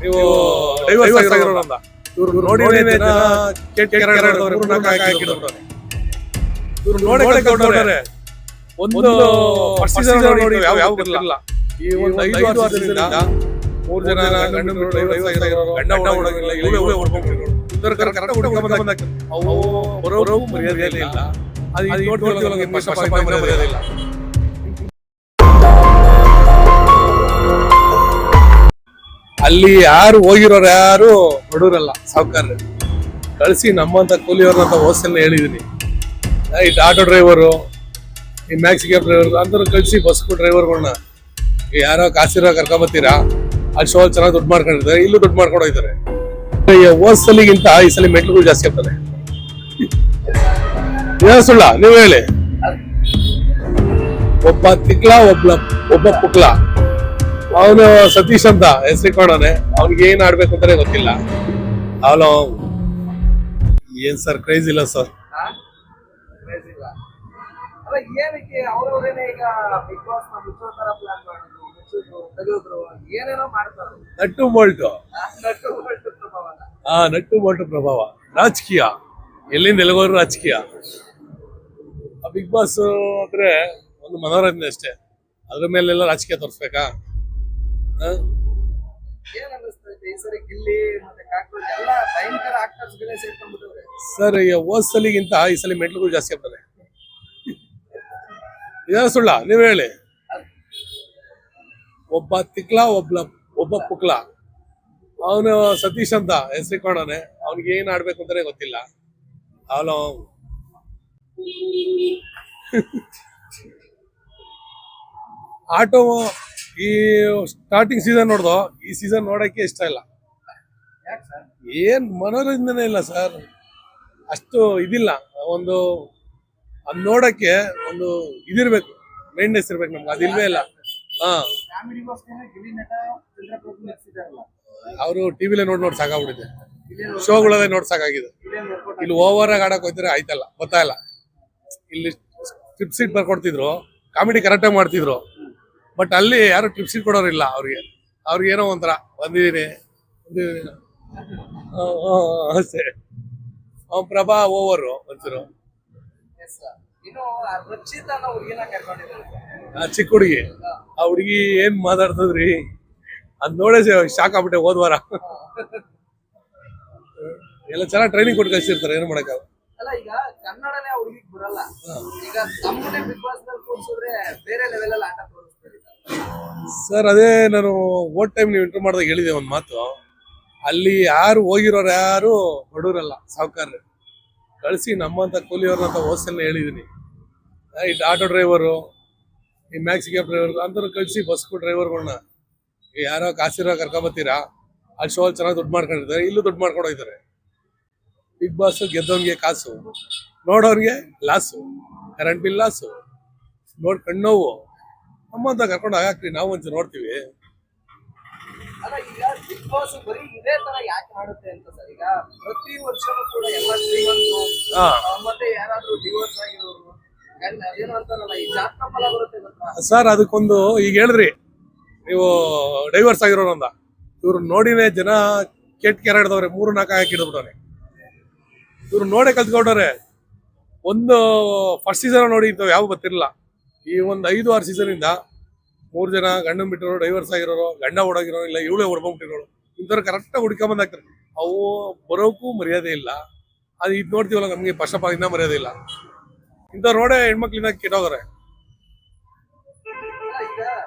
ನೀವು ಡೈವರ್ಸ್ ಆಗಿರೋರಲ್ಲ. ಇವ್ರು ನೋಡಿ ಇವ್ರು ನೋಡೇ ಒಂದು ನೋಡಿ ಯಾವ ಗೊತ್ತಿರಲ್ಲ. ಈ ಒಂದು 5 ವರ್ಷದಿಂದ 3 ಜನ ಗಂಡ ಓಡೋಗಿಲ್ಲ, ಇಲ್ಲೇ ಹೊಡ್ಕೊಂಡು ಕರೆಕ್ಟ್ ಹುಡುಕ ಅವು ಬರೋರು ಮರ್ಯಾದೆ ಇಲ್ಲ. ಅದು ನೋಡ್ತೀವಲ್ಲ ಮರ್ಯಾದೆ ಇಲ್ಲ. ಅಲ್ಲಿ ಯಾರು ಹೋಗಿರೋರು ಯಾರು ಬಡವರಲ್ಲ, ಸಾವುಕಾರ. ಕಳಿಸಿ ನಮ್ಮಂತ ಕೂಲಿಯವ್ರನ್ನ ಹೋಸ್ಟೆಲ್ ಹೇಳಿದೀನಿ. ಈ ಆಟೋ ಡ್ರೈವರು, ಈ ಮ್ಯಾಕ್ಸಿ ಕ್ಯಾಬ್ ಡ್ರೈವರ್ ಅಂತರ ಕಳಿಸಿ ಬಸ್ ಡ್ರೈವರ್ಗಳನ್ನ ಯಾರೋ ಕಾಸಿರೋ ಕರ್ಕೊಂಬತ್ತೀರಾ, ಅಲ್ಲಿ ಶೋ ಚೆನ್ನಾಗಿ ದುಡ್ಡು ಮಾಡ್ಕೊಂಡಿರ್ತಾರೆ, ಇಲ್ಲೂ ದುಡ್ಡು ಮಾಡ್ಕೊಂಡು ಹೋಗ್ತಾರೆ. ಹೋದ್ ಸಲಿಗಿಂತ ಈ ಸಲ ಮೆಟ್ಲುಗಳು ಜಾಸ್ತಿ ಆಗ್ತದೆ. ಸುಳ್ಳ ನೀವು ಹೇಳಿ. ಒಬ್ಬ ತಿಕ್ಲ ಒಬ್ಬ ಪುಕ್ಲ. ಅವನು ಸತೀಶ್ ಅಂತ ಹೆಸರಿಕೊಂಡವನೆ. ಅವ್ನಿಗೆ ಏನ್ ಆಡ್ಬೇಕು ಅಂತಾನೆ ಗೊತ್ತಿಲ್ಲ. ಅವನು ಏನ್ ಸರ್ ಕ್ರೇಜ್ ಇಲ್ಲ ಸರ್. ನಟ್ಟು ಬೋಲ್ಟು ಪ್ರಭಾವ. ರಾಜಕೀಯ ಎಲ್ಲಿಂದ ಎಲ್ಲಿಗೋರು ರಾಜಕೀಯ. ಬಿಗ್ ಬಾಸ್ ಅಂದ್ರೆ ಒಂದು ಮನೋರಂಜನೆ ಅಷ್ಟೇ, ಅದ್ರ ಮೇಲೆಲ್ಲ ರಾಜಕೀಯ ತೋರಿಸ್ಬೇಕಾ? ಸರ್ ಹೋದ್ ಸಲಿಗಿಂತ ಈ ಸಲ ಮೆಟ್ಲುಗಳು ಜಾಸ್ತಿ ಆಗ್ತದೆ. ಸುಳ್ಳ ನೀವು ಹೇಳಿ. ಒಬ್ಬ ತಿಕ್ಲ ಒಬ್ಬ ಪುಕ್ಲ. ಅವನು ಸತೀಶ್ ಅಂತ ಹೆಸರಿಕೊಂಡವನೆ. ಅವ್ನಿಗೆ ಏನ್ ಆಡ್ಬೇಕು ಅಂತಾನೆ ಗೊತ್ತಿಲ್ಲ. ಅವನು ಆಟೋ ಈ ಸ್ಟಾರ್ಟಿಂಗ್ ಸೀಸನ್ ನೋಡ್ದು, ಈ ಸೀಸನ್ ನೋಡಕ್ಕೆ ಇಷ್ಟ ಇಲ್ಲ. ಏನ್ ಮನೋರಂಜನೆ ಇಲ್ಲ ಸರ್, ಅಷ್ಟು ಇದಿಲ್ಲ. ಒಂದು ಅದ್ ನೋಡಕ್ಕೆ ಒಂದು ಇದಿರ್ಬೇಕು, ಮೈಂಡ್ನೆಸ್ ಇರ್ಬೇಕು ನಮ್ಗೆ. ಅದಿಲ್ವೇ ಇಲ್ಲ. ಅವರು ಟಿವಿಲೇ ನೋಡಿ ಸಾಕಾಗ್ಬಿಟ್ಟಿದೆ. ಶೋಗಳಲ್ಲೇ ನೋಡಿ ಸಾಕಾಗಿದೆ. ಇಲ್ಲಿ ಓವರ್ ಆಗಿ ಆಡಕ್ ಹೋಗ್ತಾರೆ, ಆಯ್ತಲ್ಲ, ಗೊತ್ತಾಗಲ್ಲ. ಇಲ್ಲಿ ಟ್ರಿಪ್ ಸೀಟ್ ಬರ್ಕೊಡ್ತಿದ್ರು, ಕಾಮಿಡಿ ಕರೆಕ್ಟಾಗಿ ಮಾಡ್ತಿದ್ರು. ಬಟ್ ಅಲ್ಲಿ ಯಾರು ಟ್ರಿಪ್ ಸೀಟ್ ಕೊಡೋರಿಲ್ಲ ಅವ್ರಿಗೆ ಏನೋ ಒಂಥರ ಬಂದಿದ್ದೀನಿ ಅಷ್ಟೇ. ಪ್ರಭಾ ಓವರು ಒಂಚೂರು. ಚಿಕ್ಕ ಹುಡುಗಿ, ಆ ಹುಡುಗಿ ಏನ್ ಮಾತಾಡ್ತದ್ರಿ, ಅದ್ ನೋಡೇ ಶಾಕ್ ಆಗ್ಬಿಟ್ಟೆ. ಹೋದ್ವಾರ ಎಲ್ಲ ಚೆನ್ನಾಗಿ ಟ್ರೈನಿಂಗ್ ಕೊಟ್ಟು ಕಳಿಸಿರ್ತಾರೆ, ಏನು ಮಾಡಕ್ಕಾಗಲ್ಲ. ಈಗ ಕನ್ನಡನೇ ಹುಡುಗಿಗೆ ಬರಲ್ಲ. ಈಗ ತಮ್ಮನೆ ಬಿಗ್ ಬಾಸ್ ನಲ್ಲಿ ಕೂರಿಸಿದ್ರೆ ಬೇರೆ ಲೆವೆಲ್ ಅಲ್ಲಿ ಆಟ ತೋರಿಸ್ತಾರೆ ಸರ್. ಅದೇ ನಾನು ಓಟ್ ಟೈಮ್ ನೀವು ಇಂಟರ್ವ್ಯೂ ಮಾಡಿದಾಗ ಹೇಳಿದೆ ಒಂದ್ ಮಾತು. ಅಲ್ಲಿ ಯಾರು ಹೋಗಿರೋರು ಯಾರು ಬಡವರಲ್ಲ, ಸಾವುಕಾರ. ಕಳಿಸಿ ನಮ್ಮಂತ ಕೂಲಿಯವ್ರನ್ನ ಹೋಸ್ಟೆಲ್ ಹೇಳಿದೀನಿ. ಈ ಆಟೋ ಡ್ರೈವರು, ಈ ಮ್ಯಾಕ್ಸಿ ಕ್ಯಾಬ್ ಡ್ರೈವರ್ ಅಂತರ ಕಳಿಸಿ ಬಸ್ ಡ್ರೈವರ್ಗಳನ್ನ ಯಾರೋ ಕಾಸಿರೋ ಕರ್ಕೊಂಬತ್ತೀರಾ, ಅಲ್ಲಿ ಶೋ ಚೆನ್ನಾಗಿ ದುಡ್ಡು ಮಾಡ್ಕೊಂಡಿರ್ತಾರೆ, ಇಲ್ಲೂ ದುಡ್ಡು ಮಾಡ್ಕೊಂಡು ಹೋಗ್ತಾರೆ. ಬಿಗ್ ಬಾಸ್ ಗೆದ್ದವನ್ಗೆ ಕಾಸು, ನೋಡೋರ್ಗೆ ಲಾಸು, ಕರೆಂಟ್ ಬಿಲ್ ಲಾಸು, ಕಣ್ಣೋವು. ನಮ್ಮಂತ ಕರ್ಕೊಂಡು ಹಾಕ್ರಿ, ನಾವು ಒಂಚೂರು ನೋಡ್ತೀವಿ. ಅಲ್ಲ, ಈಗ ಬಿಗ್ ಬಾಸ್ ಬರೀ ಇದೇ ತರ ಯಾಕೆ ಮಾಡುತ್ತೆ ಅಂತ ಸರ್. ಈಗ ಪ್ರತಿ ವರ್ಷನೂ ಕೂಡ ಎಲ್ಲ ಶ್ರೀಮಂತರು ಮತ್ತೆ ಯಾರಾದ್ರೂ ಡಿವೋರ್ಸ್ ಆಗಿರೋರು ಏನು ಅಂತಾರಲ್ಲ, ಈ ಜಾತಕ ಫಲ ಬರುತ್ತೆ ಗೊತ್ತಾ ಸರ್. ಅದಕ್ಕೊಂದು ಈಗ ಹೇಳಿದ್ರಿ ನೀವು ಡೈವರ್ಸ್ ಆಗಿರೋರು ಅಂತ. ಇವ್ರು ನೋಡಿನೇ ಜನ ಕೆಟ್ಟ ಕೆರಡ್ದವ್ರೆ, 3-4 ಹಾಕಿಡ್ಬಿಟ್ಟವ್ರೆ. ಇವ್ರು ನೋಡೇ ಕಲ್ತ್ಕೊಂಡವ್ರೆ. ಒಂದು ಫಸ್ಟ್ ಸೀಸನ್ ನೋಡಿ ಇಂಥವು ಯಾವ ಗೊತ್ತಿರಲಿಲ್ಲ. ಈ ಒಂದು 5-6 ಸೀಸನ್ ಇಂದ 3 ಜನ ಗಂಡನ್ ಬಿಟ್ಟಿರೋರು, ಡೈವರ್ಸ್ ಆಗಿರೋರು, ಗಂಡ ಓಡೋಗಿರೋರು, ಇಲ್ಲ ಇವಳೇ ಹೊಡ್ಕೊಂಡ್ಬಿಟ್ಟಿರೋರು, ಇಂಥವ್ರು ಕರೆಕ್ಟಾಗಿ ಹುಡ್ಕೊಂಬಂದ್ ಹಾಕ್ತಾರೆ. ಅವು ಬರೋಕ್ಕೂ ಮರ್ಯಾದೆ ಇಲ್ಲ. ಅದು ಇದು ನೋಡ್ತೀವಲ್ಲ, ನಮ್ಗೆ ಪಶ್ಚಾಪಾದಿಂದ ಮರ್ಯಾದೆ ಇಲ್ಲ. ಇಂಥವ್ರು ನೋಡೇ ಹೆಣ್ಮಕ್ಳಿಂದ ಕೆಟ್ಟೋಗ್ರೆ. ಈಗ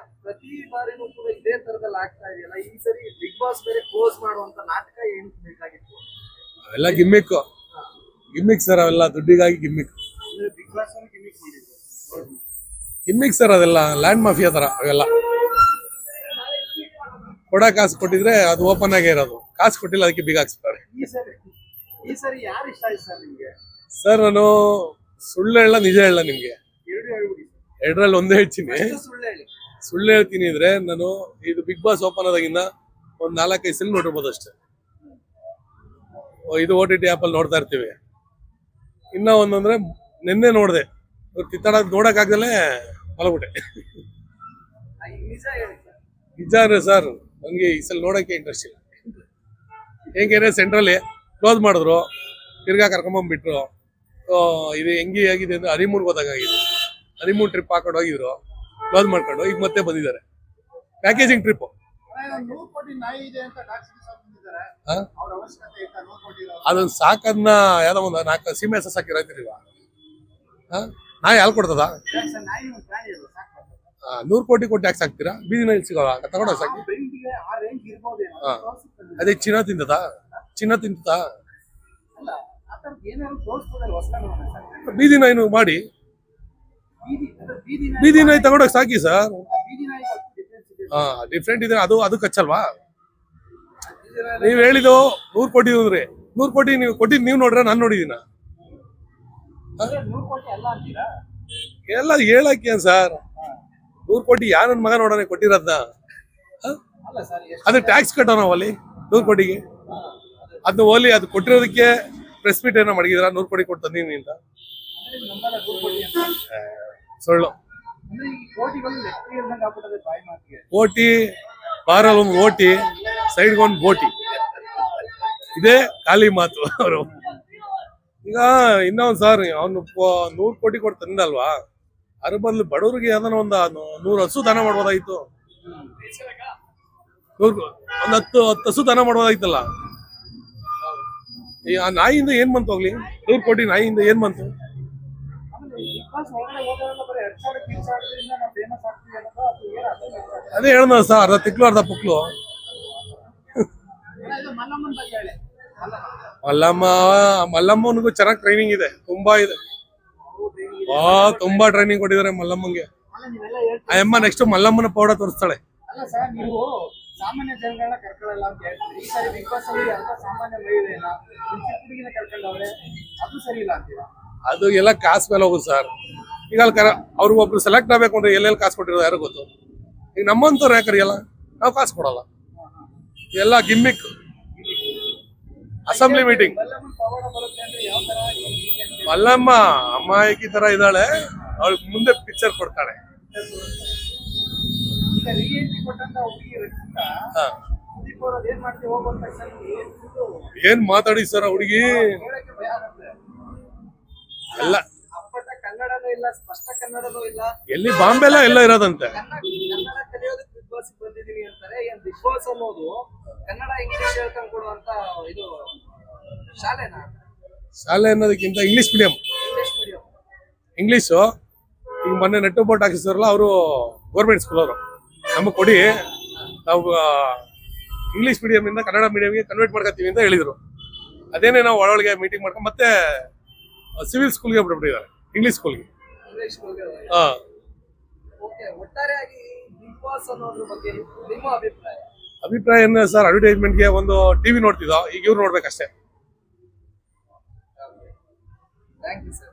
ಪ್ರತಿ ಬಾರಿನೂ ಕೂಡ ಇದೇ ತರದಲ್ಲಿ ಆಗ್ತಾ ಇದೆಯಲ್ಲ. ಈ ಸರಿ ಬಿಗ್ ಬಾಸ್ ಬೇರೆ ಕ್ಲೋಸ್ ಮಾಡುವಂತ ನಾಟಕ ಏನ್ ಬೇಕಾಗಿತ್ತು? ಅವೆಲ್ಲ ಗಿಮ್ಮಿಕ್ ಸರ್. ಅವೆಲ್ಲ ದುಡ್ಡಿಗಾಗಿ ಗಿಮ್ಮಿಕ್ ಸರ್. ಅದೆಲ್ಲ ಲ್ಯಾಂಡ್ ಮಾಫಿಯಾ ತರ. ಅವೆಲ್ಲ ಕಾಸು ಕೊಟ್ಟಿದ್ರೆ ಅದು ಓಪನ್ ಆಗೇ ಇರೋದು. ಕಾಸು ಕೊಟ್ಟಿಲ್ಲ, ಅದಕ್ಕೆ ಬಿಗ್ ಹಾಕ್ಸ್ತಾರೆ. ಸರ್ ನಾನು ಸುಳ್ಳು ಹೇಳ ನಿಜ ಹೇಳ ನಿಮ್ಗೆ ಎರಡರಲ್ಲಿ ಒಂದೇ ಹೇಳ್ತೀನಿ. ಸುಳ್ಳು ಹೇಳ್ತೀನಿ ಅಂದ್ರೆ ನಾನು ಇದು ಬಿಗ್ ಬಾಸ್ ಓಪನ್ ಆದಾಗಿಂದ ಒಂದ್ 4-5 ಸಲ ನೋಡಿರ್ಬೋದು ಅಷ್ಟೇ. ಇದು OTT ಆಪ್ ಅಲ್ಲಿ ನೋಡ್ತಾ ಇರ್ತೀವಿ. ಇನ್ನ ಒಂದಂದ್ರೆ ನಿನ್ನೆ ನೋಡ್ದೆ, ಕಿತ್ತಾಡ ನೋಡಕ್ ಆಗ್ದಲೇ ಮಲಗ್ಬಿಟ್ಟೆ. ನಿಜ ಅಂದ್ರೆ ಸರ್, ನಂಗೆ ಈ ಸಲ ನೋಡಕ್ಕೆ ಇಂಟ್ರೆಸ್ಟ್ ಇಲ್ಲ. ಹೇಗೆ ಸೆಂಟ್ರಲ್ಲಿ ಕ್ಲೋಸ್ ಮಾಡಿದ್ರು, ತಿರ್ಗಾ ಕರ್ಕೊಂಬಂದ್ಬಿಟ್ರು. ಇದು ಹೆಂಗೆ ಆಗಿದೆ ಅಂದ್ರೆ ಹನಿಮೂನ್ಗೆ ಹೋದಾಗಿದೆ. ಹನಿಮೂನ್ ಟ್ರಿಪ್ ಹಾಕೊಂಡು ಹೋಗಿದ್ರು, ಕ್ಲೋಸ್ ಮಾಡ್ಕೊಂಡು ಈಗ ಮತ್ತೆ ಬಂದಿದ್ದಾರೆ ಪ್ಯಾಕೇಜಿಂಗ್ ಟ್ರಿಪ್. 100 ಕೋಟಿ ನಾಯಿ ಇದೆ ಅಂತ ಡಾಕ್ಟರ್ ಸಾಹೇಬ್ ಬಂದಿದ್ದಾರೆ. ಅವ್ರ ಅವಶ್ಯಕತೆ ಇಲ್ಲ 100 ಕೋಟಿ ಅದನ್ನ ಸಾಕದ್ನ ಯಾವ್ದೋ ಒಂದು 4 ಸೀಮೆ ಹಸ ಸಾಕಿ ರೈತರಿವ ನಾಯಿ ಹಾಲು ಕೊಡ್ತದ? ನಾಯಿ ಒಂದು ಪ್ರಾಣಿ ಅದು ಸಾಕು. 100 ಕೋಟಿ ಕೊಟ್ಟು ಯಾಕೆ ಸಾಕ್ತೀರಾ? ಬೀದಿ ನಾಯಿ ಸಿಗಲ್ಲ, ತಗೊಂಡೋಗಿ ಸಾಕಿ. ಬ್ರೀಡ್ಗೆ ಆ ರೇಂಜ್ ಇರ್ಬೋದೇನೋ ಹಾ. ತೋರಿಸುತ್ತೆ. ಅದೇ ಚಿನ್ನ ತಿಂತದ? ಚಿನ್ನ ತಿಂತದ? ಅಲ್ಲ ಆ ಥರದ್ದು ಏನಾದ್ರು ತೋರಿಸ್ಬೋದಲ್ಲ ಹೊಸದಾಗಿ ಸರ್. ಬೀದಿ ನಾಯಿನು ಮಾಡಿ, ಬೀದಿ ಬೀದಿ ನಾಯಿ ತಗೊಂಡೋಗಿ ಸಾಕಿ ಸರ್. ಬೀದಿ ನಾಯಿ ಸ್ವಲ್ಪ ಡಿಫ್ರೆನ್ಸ್ ಇದೆ. ಡಿಫ್ರೆಂಟ್ ಇದೆ. ಅದು ಕಚ್ಚಲ್ವಾ? ನೀವ್ ಹೇಳಿದ್ದು 100 ಕೋಟಿ ಅಂದ್ರೆ 100 ಕೋಟಿ ನೀವು ಕೊಟ್ಟಿದ್ ನೀವು ನೋಡ್ರ ನಾನು ನೋಡಿದೀನ? 100 ಕೋಟಿ ಅಲ್ಲ ಅಂತೀರಾ? ಎಲ್ಲ ಹೇಳಕ್ಕೆ ಸರ್. 100 ಕೋಟಿ ಯಾ ನನ್ ಮಗ ನೋಡೋಣ ಕೊಟ್ಟಿರೋದ್ನ? ಅಲ್ಲ ಸರ್ ಎಷ್ಟು ಅದು ಟ್ಯಾಕ್ಸ್ ಕಟ್ಟೋ ನಾವು ಅಲ್ಲಿ 100 ಕೋಟಿಗೆ. ಅದನ್ನ ಓಲಿ ಅದು ಕೊಟ್ಟಿರೋದಕ್ಕೆ ಪ್ರೆಸ್ ಮೀಟ್ ಏನೋ ಮಡಗಿದ್ರ 100 ಕೋಟಿ ಕೊಟ್ಟು ತಂದೀನಿ ಅಂತ. ನಂಬಲ್ಲ 100 ಕೋಟಿ ಅಂತ. ಸುಳ್ಳು. ಅಂದ್ರೆ ಈ ಕೋಟಿಗಳು ಲೆಕ್ಕ ಇಲ್ದಂಗೆ ಆಗ್ಬಿಟ್ಟದೆ ಬಾಯಿ ಮಾತಿಗೆ. ಓಟಿ ಬಾರಲ್ಲಿ ಒಂದು ಓಟಿ, ಸೈಡ್ಗೆ ಒಂದು ಬೋಟಿ, ಇದೇ ಖಾಲಿ ಮಾತು ಅವರು. ಈಗ ಇನ್ನೊಂದು ಸರ್, ಅವನು 100 ಕೋಟಿ ಕೊಟ್ಟು ತಂದಲ್ವಾ, ಅದ್ರ ಬದಲು ಬಡವ್ರಿಗೆ ಯಾವ್ದಾನ ಒಂದು 100 ಹಸು ದಾನ ಮಾಡ್ಬೋದಾಗಿತ್ತು. ಒಂದು 10 ಹಸು ದಾನ ಮಾಡ್ಬೋದಾಗಿತ್ತಲ್ಲ. ಈ ಆ ನಾಯಿಯಿಂದ ಏನ್ ಬಂತು ಹೋಗ್ಲಿ? 100 ಕೋಟಿ ನಾಯಿಯಿಂದ ಏನ್ ಬಂತು? ಆಮೇಲೆ ಈ ಬಿಗ್ ಬಾಸ್ ಒಳಗಡೆ ಹೋಗೋರೆಲ್ಲ ಬರೀ 2,000 ಕಿಲ್ಸ್ ಆಗೋದ್ರಿಂದ ನಾವು ಫೇಮಸ್ ಆಗ್ತೀವಿ ಅನ್ನೋದು ಅದು ಏನು ಅರ್ಥ ಇಲ್ಲ. ಅದೇ ಹೇಳ್ದ ಸರ್, ಅರ್ಧ ತಿಕ್ಲು ಅರ್ಧ ಪುಕ್ಲು. ಇದು ಮಲ್ಲಮ್ಮನ ಬಗ್ಗೆ ಹೇಳಿ. ಮಲ್ಲಮ್ಮನಿಗೂ ಚೆನ್ನಾಗಿ ಟ್ರೈನಿಂಗ್ ಇದೆ, ತುಂಬಾ ಇದೆ. ತುಂಬಾ ಟ್ರೈನಿಂಗ್ ಕೊಟ್ಟಿದ್ದಾರೆ ಮಲ್ಲಮ್ಮಂಗೆ. ಅಲ್ಲ ನೀವೆಲ್ಲ ಹೇಳ್ತೀವಿ. ಆ ಅಮ್ಮ ನೆಕ್ಸ್ಟ್ ಮಲ್ಲಮ್ಮನ ಪೌಡ ತೋರಿಸ್ತಾಳೆ. ಅಲ್ಲ ಸರ್, ನೀವು ಸಾಮಾನ್ಯ ಜನಗಳನ್ನ ಕರ್ಕೊಳ್ಳಲ್ಲ ಅಂತ ಹೇಳ್ತೀರಿ. ಈ ಸಾರಿ ಬಿಗ್ ಬಾಸ್ ಅಲ್ಲಿ ಅಂತ ಸಾಮಾನ್ಯ ಮಹಿಳೆಯನ್ನ ಹುಡುಗಿನ ಕರ್ಕೊಂಡವ್ರೆ, ಅದು ಸರಿ ಇಲ್ಲ ಅಂತೀರಾ? ಅದು ಎಲ್ಲ ಕಾಸು ಮೇಲೆ ಹೋಗುದು ಸರ್. ಈಗ ಅಲ್ಲಿ ಅವ್ರಿಗೆ ಒಬ್ರು ಸೆಲೆಕ್ಟ್ ಆಗ್ಬೇಕು ಅಂದ್ರೆ ಎಲ್ಲೆಲ್ಲಿ ಕಾಸು ಕೊಟ್ಟಿರೋದು ಯಾರು ಗೊತ್ತು. ಈಗ ನಮ್ಮಂತವ್ರು ಯಾಕೆ ಕರಿಯಲ್ಲ? ನಾವು ಕಾಸು ಕೊಡಲ್ಲ, ಎಲ್ಲ ಗಿಮ್ಮಿಕ್. Assembly meeting. ಮಲ್ಲಮ್ಮನ ಪವಾಡ ಬರುತ್ತೆ ಅಂದ್ರೆ ಯಾವ ತರ ಹೆಂಗೆ ಅಂತ ಮಲ್ಲಮ್ಮ ಅಮ್ಮಾಯಿಕಿ ತರ ಇದ್ದಾಳೆ, ಅವಳು ಮುಂದೆ ಪಿಕ್ಚರ್ ಕೊಡ್ತಾಳೆ. ಈಗ ರೀಎಂಟ್ರಿ ಕೊಟ್ಟಂತ ಹುಡುಗಿ ರಚಿತಾ ಹಾ. ಸುದೀಪ್ ಅವರು ಏನ್ ಮಾಡ್ತೀವಿ ಹೋಗುವಂತ ತಕ್ಷಣ ಏನ್ ಮಾತಾಡಿ ಸರ್ ಹುಡುಗಿ ಹೇಳಕ್ಕೆ ಭಯ ಆಗುತ್ತೆ. ಎಲ್ಲ ಅಪ್ಪಟ ಕನ್ನಡನೂ ಇಲ್ಲ, ಸ್ಪಷ್ಟ ಕನ್ನಡನೂ ಇಲ್ಲ. ಎಲ್ಲಿ ಬಾಂಬೆಲ್ಲ ಎಲ್ಲ ಇರೋದಂತೆ. ಕನ್ನಡ ಕಲಿಯೋದಕ್ಕೆ ಬಿಗ್ ಬಾಸ್ ಬಂದಿದೀನಿ ಅಂತಾರೆ. ಏನ್ ಬಿಗ್ ಬಾಸ್ ಅನ್ನೋದು ಕನ್ನಡ ಇಂಗ್ಲಿಷ್ ಹೇಳ್ಕೊಂಡ್ ಕೊಡುವಂತ ಇದು ಶಾಲೆನಾ? ಶಾಲೆ ಅನ್ನೋದಕ್ಕಿಂತ English medium. English medium. English ಈಗ ಮೊನ್ನೆ ನೆಟ್ಟು ಬೋಟ್ ಹಾಕಿಸಿದ್ರಲ್ಲ, ಅವರು ಗೌರ್ಮೆಂಟ್ ಸ್ಕೂಲ್ ಅವರು, ನಮಗೆ ಕೊಡಿ, ನಾವು ಇಂಗ್ಲಿಷ್ ಮೀಡಿಯಂ ಇಂದ ಕನ್ನಡ ಮೀಡಿಯಂಗೆ ಕನ್ವರ್ಟ್ ಮಾಡ್ಕೊತೀವಿ ಅಂತ ಹೇಳಿದ್ರು. ಅದೇನೇ ನಾವು ಒಳಗೆ ಮೀಟಿಂಗ್ ಮಾಡ್ಕೊಂಡು ಮತ್ತೆ ಸಿವಿಲ್ ಸ್ಕೂಲ್ಗೆ ಬಿಟ್ಬಿಟ್ಟಿದ್ದಾರೆ, ಇಂಗ್ಲಿಷ್ ಸ್ಕೂಲ್ಗೆ. English medium. ಹಾ. ಓಕೆ, ಒಟ್ಟಾರೆಯಾಗಿ ಬಿಗ್ ಬಾಸ್ ಅನ್ನೋದ್ರ ಬಗ್ಗೆ ನಿಮ್ಮ ಅಭಿಪ್ರಾಯ? ಅಭಿಪ್ರಾಯ ಏನು ಸರ್, ಅಡ್ವರ್ಟೈಸ್ಮೆಂಟ್ಗೆ ಒಂದು ಟಿವಿ ನೋಡ್ತಿದ್ದೋ, ಈಗ ಇವ್ರು ನೋಡ್ಬೇಕಷ್ಟೇ. Thank you sir.